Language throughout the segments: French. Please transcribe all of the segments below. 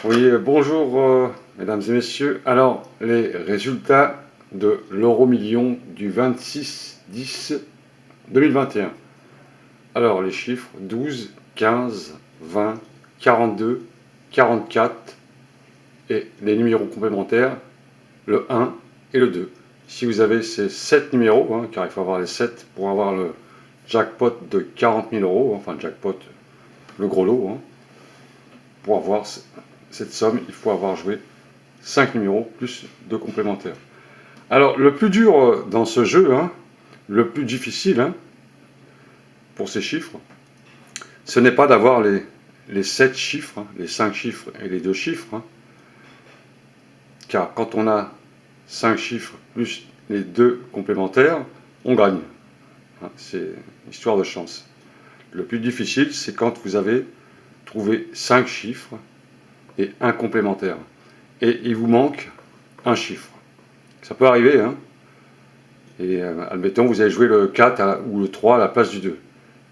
Oui, bonjour mesdames et messieurs. Alors, les résultats de l'euro million du 26/10/2021. Alors, les chiffres 12, 15, 20, 42, 44 et les numéros complémentaires, le 1 et le 2. Si vous avez ces 7 numéros, car il faut avoir les 7 pour avoir le jackpot de 40 000 euros, enfin le jackpot, le gros lot, pour avoir cette somme, il faut avoir joué 5 numéros plus 2 complémentaires. Alors, le plus dur dans ce jeu, le plus difficile pour ces chiffres, ce n'est pas d'avoir les 7 chiffres, les 5 chiffres et les 2 chiffres, car quand on a 5 chiffres plus les 2 complémentaires, on gagne. C'est une histoire de chance. Le plus difficile, c'est quand vous avez trouvé 5 chiffres et un complémentaire. Et il vous manque un chiffre. Ça peut arriver, Et admettons, vous avez joué le 4 ou le 3 à la place du 2.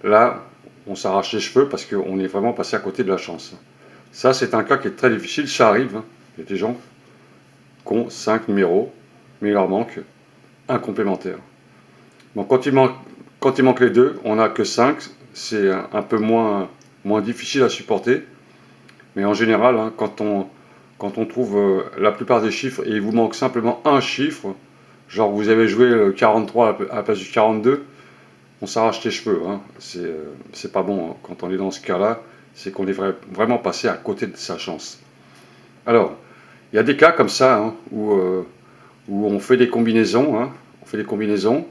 Là, on s'arrache les cheveux parce qu'on est vraiment passé à côté de la chance. Ça, c'est un cas qui est très difficile. Ça arrive. Il y a des gens qui ont 5 numéros, mais il leur manque un complémentaire. Bon, quand il manque les deux, on n'a que 5. C'est un peu moins difficile à supporter. Mais en général, quand on trouve la plupart des chiffres et il vous manque simplement un chiffre, genre vous avez joué le 43 à la place du 42, on s'arrache les cheveux. C'est pas bon quand on est dans ce cas-là, c'est qu'on est vraiment passé à côté de sa chance. Alors, il y a des cas comme ça où on fait des combinaisons, on fait des combinaisons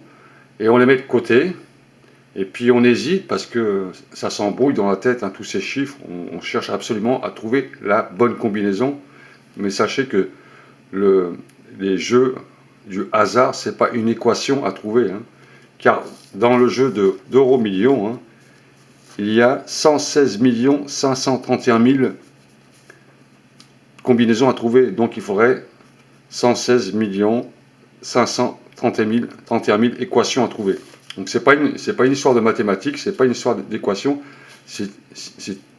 et on les met de côté. Et puis on hésite parce que ça s'embrouille dans la tête, tous ces chiffres. On cherche absolument à trouver la bonne combinaison. Mais sachez que les jeux du hasard, ce n'est pas une équation à trouver. Car dans le jeu d'euro million, il y a 116 531 000 combinaisons à trouver. Donc il faudrait 116 531 000 équations à trouver. Donc c'est pas une histoire de mathématiques, c'est pas une histoire d'équation, c'est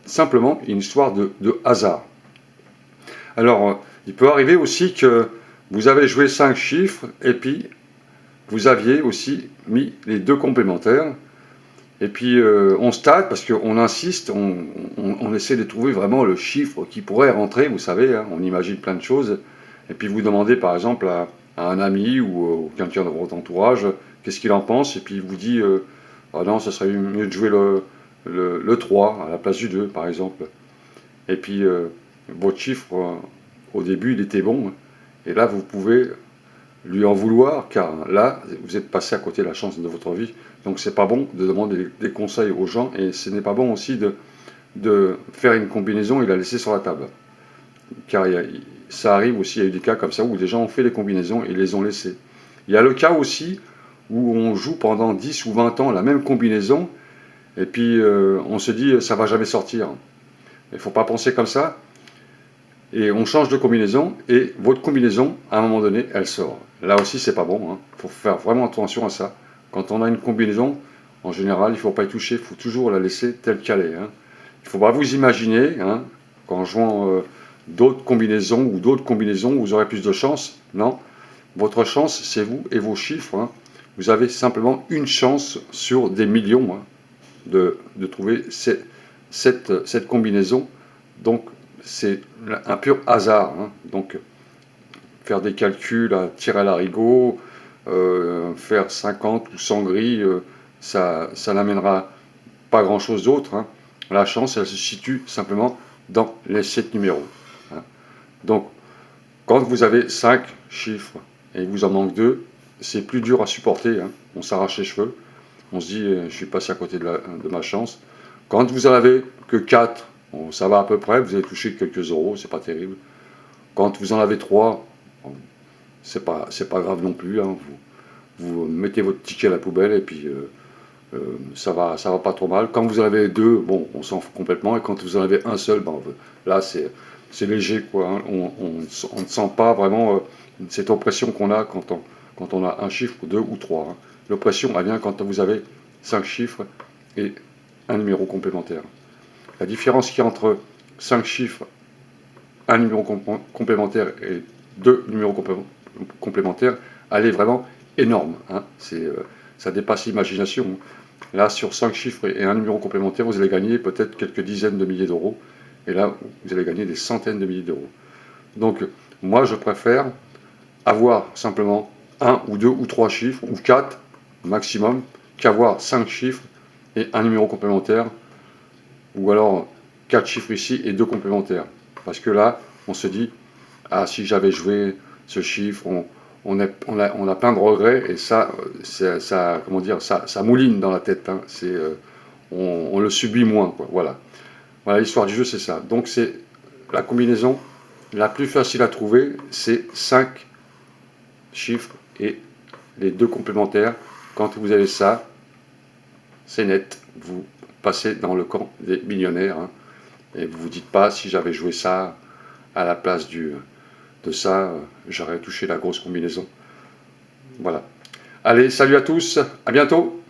simplement une histoire de hasard. Alors, il peut arriver aussi que vous avez joué 5 chiffres et puis vous aviez aussi mis les 2 complémentaires. Et puis on stade parce qu'on insiste, on essaie de trouver vraiment le chiffre qui pourrait rentrer, vous savez, on imagine plein de choses. Et puis vous demandez par exemple à un ami ou quelqu'un de votre entourage qu'est-ce qu'il en pense, et puis il vous dit ah non, ça serait mieux de jouer le 3 à la place du 2 par exemple. Et puis votre chiffre au début il était bon, et là vous pouvez lui en vouloir, car là, vous êtes passé à côté de la chance de votre vie. Donc c'est pas bon de demander des conseils aux gens, et ce n'est pas bon aussi de faire une combinaison et la laisser sur la table. Car ça arrive aussi, il y a eu des cas comme ça où des gens ont fait des combinaisons et les ont laissées. Il y a le cas aussi où on joue pendant 10 ou 20 ans la même combinaison, et puis on se dit ça va jamais sortir. Il ne faut pas penser comme ça. Et on change de combinaison, et votre combinaison, à un moment donné, elle sort. Là aussi, c'est pas bon. Il faut faire vraiment attention à ça. Quand on a une combinaison, en général, il ne faut pas y toucher. Il faut toujours la laisser telle qu'elle est. Il ne faut pas vous imaginer, qu'en jouant d'autres combinaisons ou d'autres combinaisons, vous aurez plus de chance. Non. Votre chance, c'est vous et vos chiffres. Vous avez simplement une chance sur des millions de trouver cette combinaison. Donc, c'est un pur hasard. Donc, faire des calculs à tirer à l'arigot, faire 50 ou 100 grilles, ça n'amènera pas grand-chose d'autre. La chance, elle se situe simplement dans les 7 numéros. Donc, quand vous avez 5 chiffres et il vous en manque 2, c'est plus dur à supporter. On s'arrache les cheveux. On se dit, je suis passé à côté de ma chance. Quand vous en avez que 4, bon, ça va à peu près, vous allez toucher quelques euros, c'est pas terrible. Quand vous en avez 3, bon, c'est pas grave non plus. Vous mettez votre ticket à la poubelle et puis ça va pas trop mal. Quand vous en avez 2, bon, on s'en fout complètement. Et quand vous en avez un seul, ben, là c'est léger, quoi. On ne sent pas vraiment cette oppression qu'on a quand on a un chiffre, 2 ou 3. L'oppression, elle vient quand vous avez 5 chiffres et un numéro complémentaire. La différence qu'il y a entre 5 chiffres un numéro complémentaire et 2 numéros complémentaires, elle est vraiment énorme. Hein. Ça dépasse l'imagination. Là, sur 5 chiffres et un numéro complémentaire, vous allez gagner peut-être quelques dizaines de milliers d'euros. Et là, vous allez gagner des centaines de milliers d'euros. Donc, moi, je préfère avoir simplement 1 ou 2 ou 3 chiffres, ou 4 maximum, qu'avoir 5 chiffres et un numéro complémentaire, ou alors 4 chiffres ici et 2 complémentaires. Parce que là, on se dit, ah, si j'avais joué ce chiffre, on a plein de regrets, et ça, comment dire, ça mouline dans la tête. Hein. On le subit moins, quoi. Voilà. Voilà, l'histoire du jeu, c'est ça. Donc, c'est la combinaison la plus facile à trouver, c'est 5 chiffres et les 2 complémentaires. Quand vous avez ça, c'est net. Vous passez dans le camp des millionnaires. Hein, et vous ne vous dites pas, si j'avais joué ça à la place de ça, j'aurais touché la grosse combinaison. Voilà. Allez, salut à tous, à bientôt.